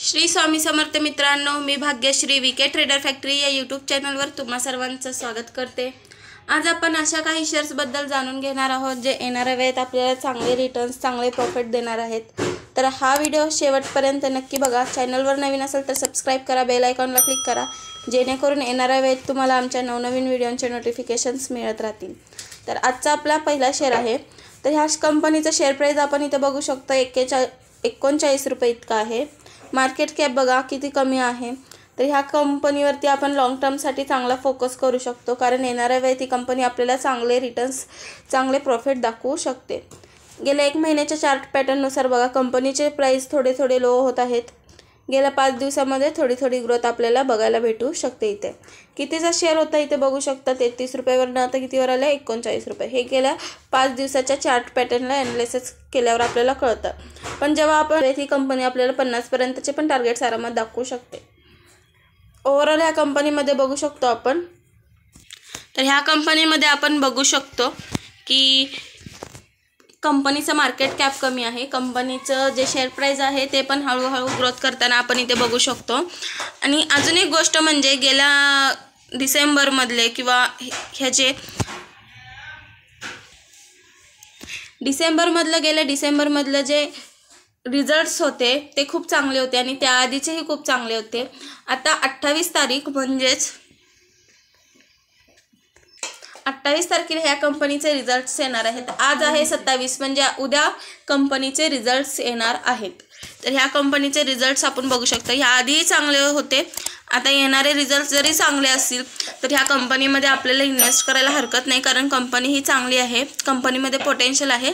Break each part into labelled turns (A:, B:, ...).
A: श्री स्वामी समर्थ मित्रांनो, मी Bhagyashree VK trader factory या YouTube चॅनलवर तुम्हा सर्वांचं स्वागत करते। आज आपण अशा काही शेअर्सबद्दल जाणून घेणार आहोत जे येणाऱ्या वेळेत आपल्याला चांगले रिटर्न्स, चांगले प्रॉफिट देणार आहेत। तर हा व्हिडिओ शेवटपर्यंत नक्की बघा। चॅनलवर नवीन असेल तर सबस्क्राइब करा, बेल आयकॉनला क्लिक करा, जेणेकरून येणाऱ्या वेळेत तुम्हाला आमच्या नवनवीन व्हिडिओंचे नोटिफिकेशन्स मिळत राहतील। तर आजचा आपला पहिला शेअर आहे। तर ह्या कंपनीचा शेअर प्राइस आपण इथे बघू शकतो 39 रुपये इतका आहे। मार्केट कॅप बघा किती कमी आहे। तर ह्या कंपनीवरती आपण लॉंग टर्मसाठी चांगला फोकस करू शकतो, कारण येणाऱ्या वेळेत ही कंपनी आपल्याला चांगले रिटर्न्स, चांगले प्रॉफिट दाखवू शकते। गेल्या 1 महिन्याच्या चार्ट पॅटर्ननुसार बघा कंपनीचे प्राइस थोडे लो होत आहेत। गेल्या 5 दिवसांमध्ये थोडी ग्रोथ आपल्याला बघायला भेटू शकते। इथे कितीचा शेअर होता इथे बघू शकता 33 रुपयावरून आता कितीवर आले 39 रुपये। हे गेल्या 5 दिवसाच्या चार्ट पॅटर्नला ॲनालिसिस केल्यावर आपल्याला कळतं। पण जेव्हा आपण ही कंपनी आपल्याला 50 पर्यंतचे पण टार्गेट्स आरामात दाखवू शकते। ओव्हरऑल ह्या कंपनीमध्ये बघू शकतो आपण, तर ह्या कंपनीमध्ये आपण बघू शकतो की कंपनीचं मार्केट कॅप कमी आहे। कंपनीचं जे शेअर प्राइस आहे ते पण हळूहळू ग्रोथ करताना आपण इथे बघू शकतो। आणि अजून एक गोष्ट म्हणजे गेल्या डिसेंबरमधले किंवा ह्याचे गेल्या डिसेंबरमधलं जे रिझल्ट्स होते ते खूप चांगले होते आणि त्याआधीचेही खूप चांगले होते। आता 28 तारीख म्हणजेच 28 तारखेला ह्या कंपनीचे रिझल्ट्स येणार आहेत। आज आहे 27, म्हणजे उद्या कंपनीचे रिझल्ट्स येणार आहेत। तर ह्या कंपनीचे रिझल्ट्स आपण बघू शकता, ह्या आधीही चांगले होते, आता येणारे रिझल्ट्स जरी चांगले असतील तर ह्या कंपनीमध्ये आपल्याला इन्व्हेस्ट करायला हरकत नाही, कारण कंपनी ही चांगली आहे, कंपनीमध्ये पोटेन्शियल आहे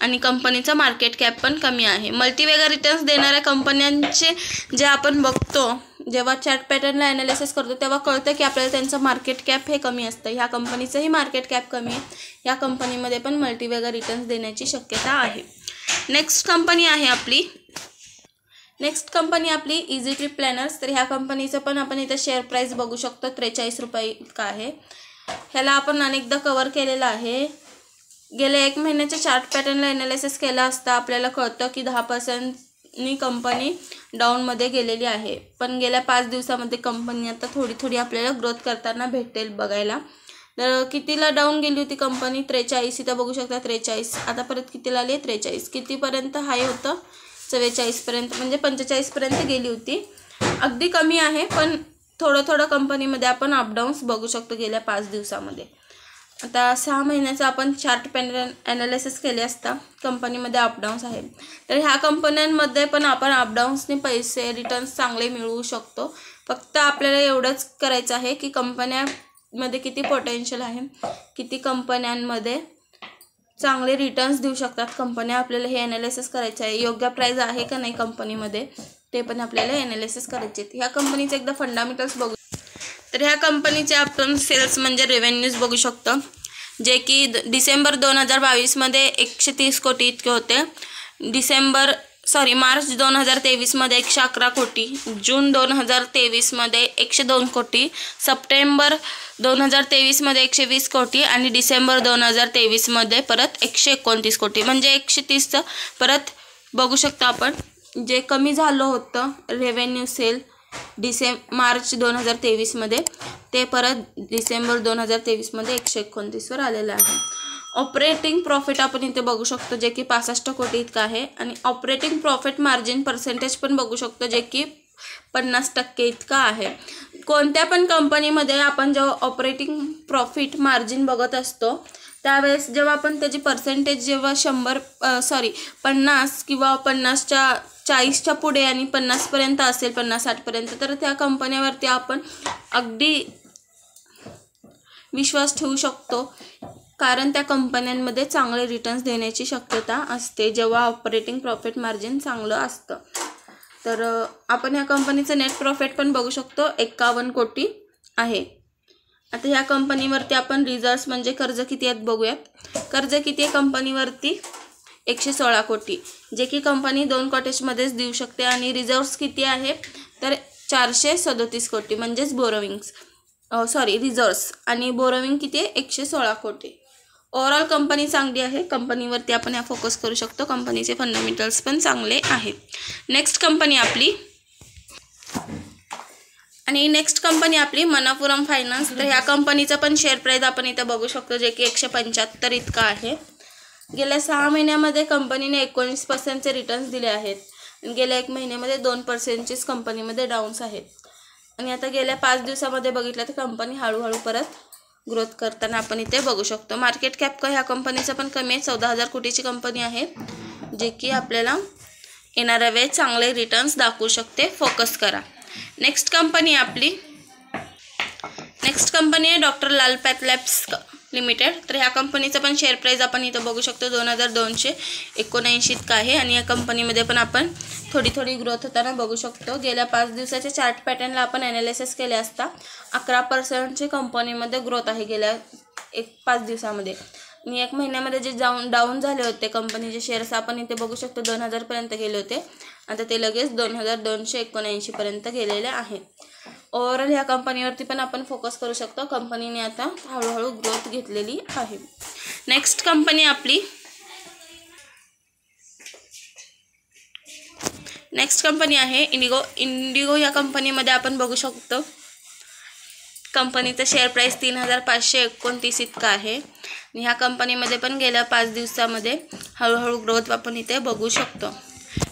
A: आणि कंपनीचं मार्केट कॅप पण कमी आहे। मल्टीवेगा रिटर्न्स देणाऱ्या कंपन्यांचे जे आपण बघतो, जेव्हा चार्ट पॅटर्नला ॲनालिसिस करतो तेव्हा कळतं की आपल्याला त्यांचं मार्केट कॅप हे कमी असतं। ह्या कंपनीचंही मार्केट कॅप कमी आहे, या कंपनीमध्ये पण मल्टीवेगा रिटर्न्स देण्याची शक्यता आहे। नेक्स्ट कंपनी आपली इझी ट्रिप प्लॅनर्स। तर ह्या कंपनीचं पण आपण इथं शेअर प्राइस बघू शकतो 43 रुपये इतका आहे। ह्याला आपण अनेकदा कव्हर केलेलं आहे। गेल्या 1 महिन्याच्या चार्ट पॅटर्नला ॲनालिसिस केला असता आपल्याला कळतं की 10% कंपनी डाऊनमध्ये गेलेली आहे, पण गेल्या 5 दिवसामध्ये कंपनी आता थोडी आपल्याला ग्रोथ करताना भेटेल बघायला। तर कितीला डाऊन गेली होती कंपनी 43, इथं बघू शकता 43, आता परत कितीला आली 43, कितीपर्यंत हाय होतं 44 पर्यंत, म्हणजे 45 पर्यंत गेली होती। अगदी कमी आहे, पण थोडं कंपनीमध्ये आपण अपडाऊन्स बघू शकतो गेल्या 5 दिवसामध्ये। आता 6 महिन्याचा आपण चार्ट पॅटर्न ॲनालिसिस केले असता कंपनीमध्ये अपडाऊन्स आहे। तर ह्या कंपन्यांमध्ये पण आपण अपडाऊन्सने पैसे रिटर्न्स चांगले मिळवू शकतो। फक्त आपल्याला एवढंच करायचं आहे की कंपन्यांमध्ये किती पोटेन्शियल आहे, किती कंपन्यांमध्ये चांगले रिटर्न्स देऊ शकतात कंपन्या, आपल्याला हे ॲनालिसिस करायचं आहे। योग्य प्राइस आहे का नाही कंपनीमध्ये ते पण आपल्याला ॲनालिसिस करायचे आहेत। ह्या कंपनीचे एकदा फंडामेंटल्स बघू। तर ह्या कंपनीचे आपण सेल्स म्हणजे रेव्हेन्यूज बघू शकतो, जे की डिसेंबर 2022 मध्ये 130 कोटी इतके होते। मार्च 2023 मध्ये 111 कोटी, जून 2023 मध्ये 102 कोटी, सप्टेंबर 2023 मध्ये 120 कोटी आणि डिसेंबर 2023 मध्ये परत 129 कोटी, म्हणजे 130चं परत बघू शकतो आपण जे कमी झालं होतं रेव्हेन्यू सेल मार्च 2023 मध्ये, ते परत डिसेंबर 2023 मध्ये 129वर आलेलं आहे। ऑपरेटिंग प्रॉफिट आपण इथे बघू शकतो, जे की 65 कोटी इतका आहे आणि ऑपरेटिंग प्रॉफिट मार्जिन पर्सेंटेज पण बघू शकतो, जे की 50% इतका आहे। कोणत्या पण कंपनीमध्ये आपण जेव्हा ऑपरेटिंग प्रॉफिट मार्जिन बघत असतो त्यावेळेस जेव्हा आपण त्याची पर्सेंटेज जेव्हा 50 किंवा 50च्या 40च्या पुढे आणि 50 पर्यंत असेल, 50-60 पर्यंत, तर त्या कंपन्यावरती आपण अगदी विश्वास ठेवू शकतो, कारण त्या कंपन्यांमध्ये चांगले रिटर्न्स देण्याची शक्यता असते जेव्हा ऑपरेटिंग प्रॉफिट मार्जिन चांगलं असतं। तर आपण ह्या कंपनीचं नेट प्रॉफिट पण बघू शकतो 51 कोटी आहे। आता ह्या कंपनीवरती आपण रिझर्व्स म्हणजे कर्ज किती आहेत बघूयात। कर्ज किती आहे कंपनीवरती 116 कोटी, जे की कंपनी 2 क्वार्टर्समध्येच देऊ शकते। आणि रिझर्व्स किती आहे तर 437 कोटी, म्हणजेच रिझर्व्स आणि बोरोविंग किती आहे 116 कोटी। ओव्हरऑल कंपनी चांगली आहे, कंपनीवरती आपण फोकस करू शकतो, कंपनीचे फंडामेंटल्स पण चांगले आहेत। नेक्स्ट कंपनी आपली आणि नेक्स्ट कंपनी आपली मनपुरम फायनान्स. तर ह्या कंपनीचं पण शेअर प्राईस आपण इथं बघू शकतो, जे की 175 इतका आहे. गेल्या 6 महिन्यामध्ये कंपनीने 19% रिटर्न्स दिले आहेत. गेल्या 1 महिन्यामध्ये 2%चीच कंपनीमध्ये डाऊन्स आहेत. आणि आता गेल्या 5 दिवसामध्ये बघितलं तर कंपनी हळूहळू परत ग्रोथ करताना आपण इथे बघू शकतो. मार्केट कॅप ह्या कंपनीचं पण कमी आहे, 14,000 कोटीची कंपनी आहे, जे की आपल्याला येणाऱ्या वेळेस चांगले रिटर्न्स दाखवू शकते. फोकस करा. नेक्स्ट कंपनी आहे डॉक्टर लाल पॅथलॅब्स लिमिटेड. तर ह्या कंपनीचं पण शेअर प्राईस आपण इथं बघू शकतो, 2279 इतका आहे. आणि या कंपनीमध्ये पण आपण थोडी ग्रोथ होताना बघू शकतो. गेल्या 5 दिवसाच्या चार्ट पॅटर्नला आपण ॲनालिसिस केले असता 11% कंपनीमध्ये ग्रोथ आहे गेल्या 5 दिवसामध्ये. आणि 1 महिन्यामध्ये जे डाऊन झाले होते कंपनीचे शेअर्स आपण इथे बघू शकतो, 2000 पर्यंत गेले होते. आता ते लगेच 2279 पर्यंत गेलेले आहेत. ओव्हरऑल ह्या कंपनीवरती पण आपण फोकस करू शकतो. कंपनीने आता हळूहळू ग्रोथ घेतलेली आहे. नेक्स्ट कंपनी आहे इंडिगो. या कंपनीमध्ये आपण बघू शकतो कंपनीचं शेअर प्राईस 3529 इतका आहे. आणि ह्या कंपनीमध्ये पण गेल्या 5 दिवसामध्ये हळूहळू ग्रोथ आपण इथे बघू शकतो.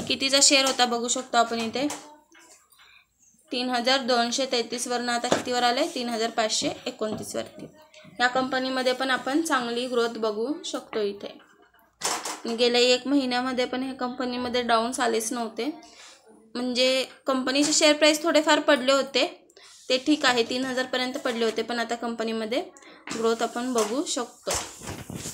A: कितीचा शेअर होता बघू शकतो आपण इथे, 3233 वरनं आता कितीवर आलं आहे, 3529 वरती. या कंपनीमध्ये पण आपण चांगली ग्रोथ बघू शकतो इथे. गेल्या 1 महिन्यामध्ये पण ह्या कंपनीमध्ये डाऊन्स आलेच नव्हते. म्हणजे कंपनीचे शेअर प्राईस थोडेफार पडले होते, ते ठीक आहे, 3000 पर्यंत पडले होते, पण आता कंपनीमध्ये ग्रोथ आपण बघू शकतो.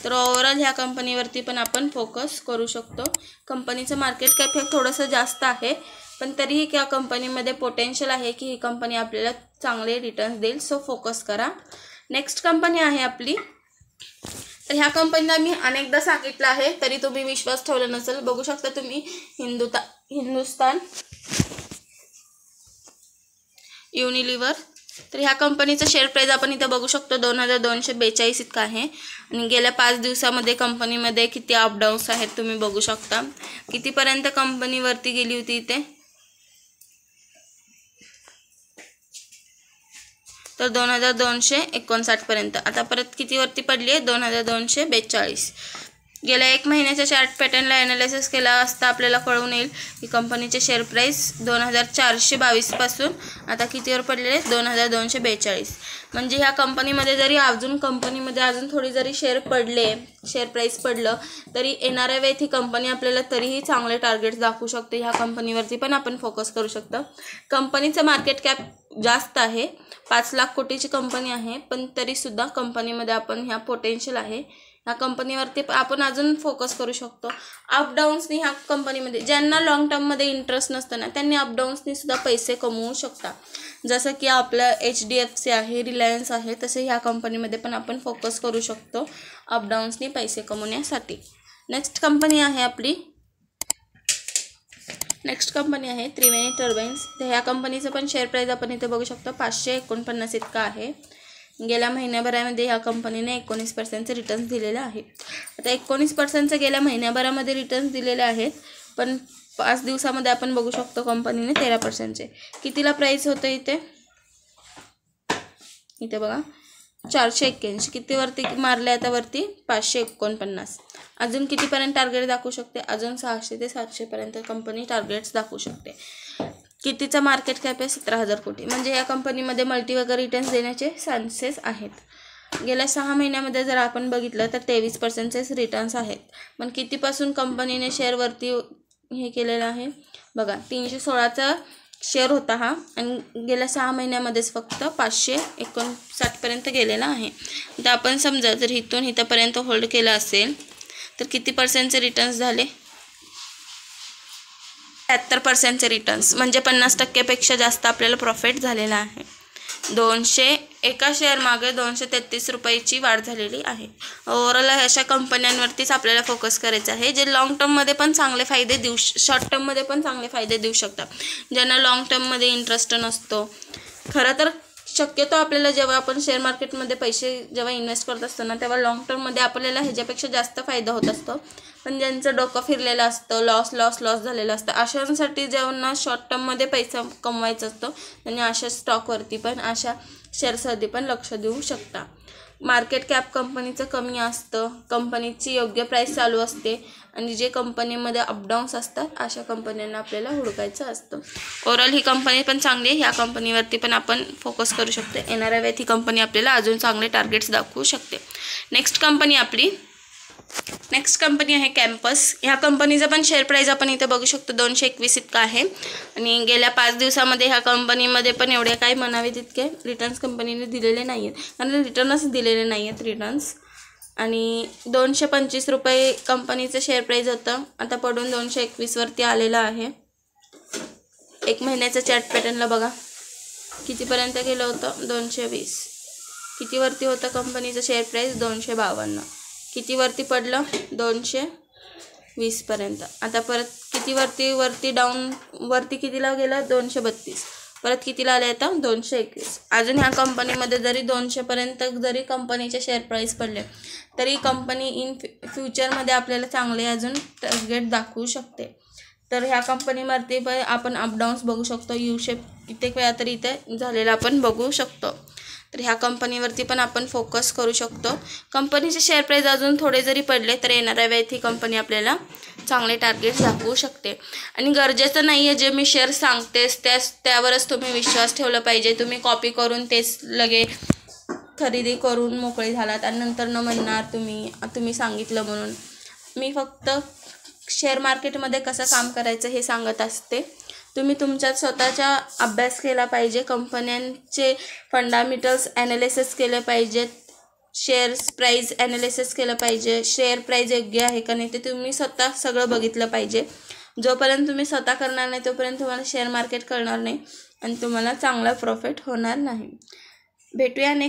A: तर ओव्हरऑल ह्या कंपनीवरती पण आपण फोकस करू शकतो. कंपनीचं मार्केट कॅप हे थोडंसं जास्त आहे, पण तरीही या कंपनीमध्ये पोटेन्शियल आहे की ही कंपनी आपल्याला चांगले रिटर्न्स देईल. सो फोकस करा. नेक्स्ट कंपनी आहे आपली. तर ह्या कंपनीला मी अनेकदा सांगितलं आहे, तरी तुम्ही विश्वास ठेवला नसेल. बघू शकता तुम्ही हिंदुस्तान युनिलिव्हर. तर ह्या कंपनीचं शेअर प्राईस आपण इथं बघू शकतो, 2242 इतका आहे. आणि गेल्या 5 दिवसामध्ये कंपनीमध्ये किती अपडाऊन्स आहेत तुम्ही बघू शकता. कितीपर्यंत कंपनीवरती गेली होती इथे, तर 2259 पर्यंत. आता परत कितीवरती पडली आहे, 2242. गेल्या 1 महिन्याच्या चार्ट पॅटर्नला ॲनालिसिस केला असता आपल्याला कळून येईल की कंपनीचे शेअर प्राईस 2422 पासून आता कितीवर पडलेले, 2242. म्हणजे ह्या कंपनीमध्ये जरी अजून थोडी जरी शेअर प्राईस पडलं तरी येणाऱ्या वेळेत ही कंपनी आपल्याला तरीही चांगले टार्गेट्स दाखवू शकते. ह्या कंपनीवरती पण आपण फोकस करू शकतो. कंपनीचं मार्केट कॅप जास्त आहे, 5 लाख कोटीची कंपनी आहे, पण तरीसुद्धा कंपनीमध्ये आपण ह्या पोटेन्शियल आहे. ह्या कंपनीवरती आपण अजून फोकस करू शकतो. अपडाऊन्सनी ह्या कंपनीमध्ये, ज्यांना लॉंग टर्ममध्ये इंटरेस्ट नसतं ना, त्यांनी अपडाऊन्सनी सुद्धा पैसे कमवू शकता. जसं की आपलं HDFC आहे, रिलायन्स आहे, तसे ह्या कंपनीमध्ये पण आपण फोकस करू शकतो अपडाऊन्सनी पैसे कमवण्यासाठी. नेक्स्ट कंपनी आहे त्रिवेणी टर्बाईन्स. तर ह्या कंपनीचं पण शेअर प्राईस आपण इथे बघू शकतो, 549 इतका आहे. गेल्या महिन्याभरामध्ये ह्या कंपनीने 19% रिटर्न्स दिलेले आहेत. आता 19% गेल्या महिन्याभरामध्ये रिटर्न्स दिलेले आहेत, पण 5 दिवसामध्ये आपण बघू शकतो कंपनीने 13%. कितीला प्राईस होतं इथे बघा, 481. कितीवरती मारले आता वरती, 549. अजून कितीपर्यंत टार्गेट दाखवू शकते, अजून 600 ते 700 पर्यंत कंपनी टार्गेट्स दाखवू शकते. कितीचा मार्केट कॅप आहे, 17,000 कोटी. म्हणजे या कंपनीमध्ये मल्टीवॅगर रिटर्न्स देण्याचे चान्सेस आहेत. गेल्या 6 महिन्यामध्ये जर आपण बघितलं तर 23%चे रिटर्न्स आहेत. पण कितीपासून कंपनीने शेअरवरती हे केलेलं आहे बघा, 316चा शेअर होता हा, आणि गेल्या 6 महिन्यामध्येच फक्त 559 पर्यंत गेलेला आहे. तर आपण समजा जर इथून इथंपर्यंत होल्ड केला असेल तर किती पर्सेंटचे रिटर्न्स झाले, 73% रिटर्न्स. म्हणजे 50% जास्त आपल्याला प्रॉफिट झालेला आहे. एका शेअर मागे 233 रुपयाची वाढ झालेली आहे. ओव्हरऑल अशा कंपन्यांवरतीच आपल्याला फोकस करायचं आहे, जे लॉंग टर्ममध्ये पण चांगले फायदे देऊ, शॉर्ट टर्ममध्ये पण चांगले फायदे देऊ शकतात. ज्यांना लॉंग टर्ममध्ये इंटरेस्ट नसतो. खरं तर शक्यतो आपल्याला जेव्हा आपण शेअर मार्केटमध्ये पैसे जेव्हा इन्व्हेस्ट करत असतो ना, तेव्हा लॉंग टर्ममध्ये आपल्याला ह्याच्यापेक्षा जास्त फायदा होत असतो. पण ज्यांचं डोकं फिरलेलं असतं, लॉस झालेलं असतं, अशांसाठी ज्यांना शॉर्ट टर्ममध्ये पैसा कमवायचा असतो त्यांनी अशा स्टॉकवरती पण, अशा शेअर्सवरती पण लक्ष देऊ शकता. मार्केट कॅप कंपनीचं कमी असतं, कंपनीची योग्य प्राईस चालू असते आणि जे कंपनीमध्ये अपडाऊन्स असतात अशा कंपन्यांना आपल्याला हुडकायचं असतं. ओव्हरऑल ही कंपनी पण चांगली आहे, ह्या कंपनीवरती पण आपण फोकस करू शकतो. येणाऱ्या वेळेत ही कंपनी आपल्याला अजून चांगले टार्गेट्स दाखवू शकते. नेक्स्ट कंपनी आहे कॅम्पस. ह्या कंपनीचा पण शेअर प्राईस आपण इथे बघू शकतो 221 इतका आहे आणि गेल्या 5 दिवसामध्ये ह्या कंपनीमध्ये पण एवढे काही म्हणावे तितके रिटर्न्स कंपनीने दिलेले नाही आहेत, कारण रिटर्नच दिलेले नाही आहेत रिटर्न्स. आणि 225 रुपये कंपनीचं शेअर प्राईस होतं, आता पडून 221वरती आलेलं आहे. 1 महिन्याचं चार्ट पॅटर्नला बघा कितीपर्यंत गेलं होतं, 220. कितीवरती होतं कंपनीचं शेअर प्राईस, 252. कितीवरती पडलं, 220पर्यंत. आता परत वरती डाऊन वरती कितीला गेलं, 232. परत कितीला आले आता, 221. अजून ह्या कंपनीमध्ये जरी 200पर्यंत जरी कंपनीचे शेअर प्राईस पडले तरी कंपनी इन फ्युचरमध्ये आपल्याला चांगले अजून टार्गेट दाखवू शकते. तर ह्या कंपनीवरती पण आपण अपडाऊन्स बघू शकतो. यू शेप कित्येक वेळा तरी इथे झालेला आपण बघू शकतो. तर ह्या कंपनीवरती पण आपण फोकस करू शकतो. कंपनीचे शेअर प्राईस अजून थोडे जरी पडले तर येणाऱ्या वेळेत ही कंपनी आपल्याला चांगले टार्गेट दाखवू शकते. आणि गरजेचं नाही आहे जे मी शेअर सांगतेस त्यावरच तुम्ही विश्वास ठेवला पाहिजे. तुम्ही कॉपी करून तेच लगे खरेदी करून मोकळे झालात आणि नंतर न म्हणणार तुम्ही सांगितलं म्हणून. मी फक्त शेअर मार्केटमध्ये कसं काम करायचं हे सांगत असते. तुम्ही तुमच्या स्वतःचा अभ्यास केला पाहिजे, कंपन्यांचे फंडामेंटल्स ॲनालिसिस केले पाहिजेत, शेअर्स प्राईज ॲनालिसिस केलं पाहिजे, शेअर प्राईज योग्य आहे का नाही ते तुम्ही स्वतः सगळं बघितलं पाहिजे. जोपर्यंत तुम्ही स्वतः करणार नाही तोपर्यंत तुम्हाला शेअर मार्केट कळणार नाही आणि तुम्हाला चांगला प्रॉफिट होणार नाही. भेटूया नेक्स्ट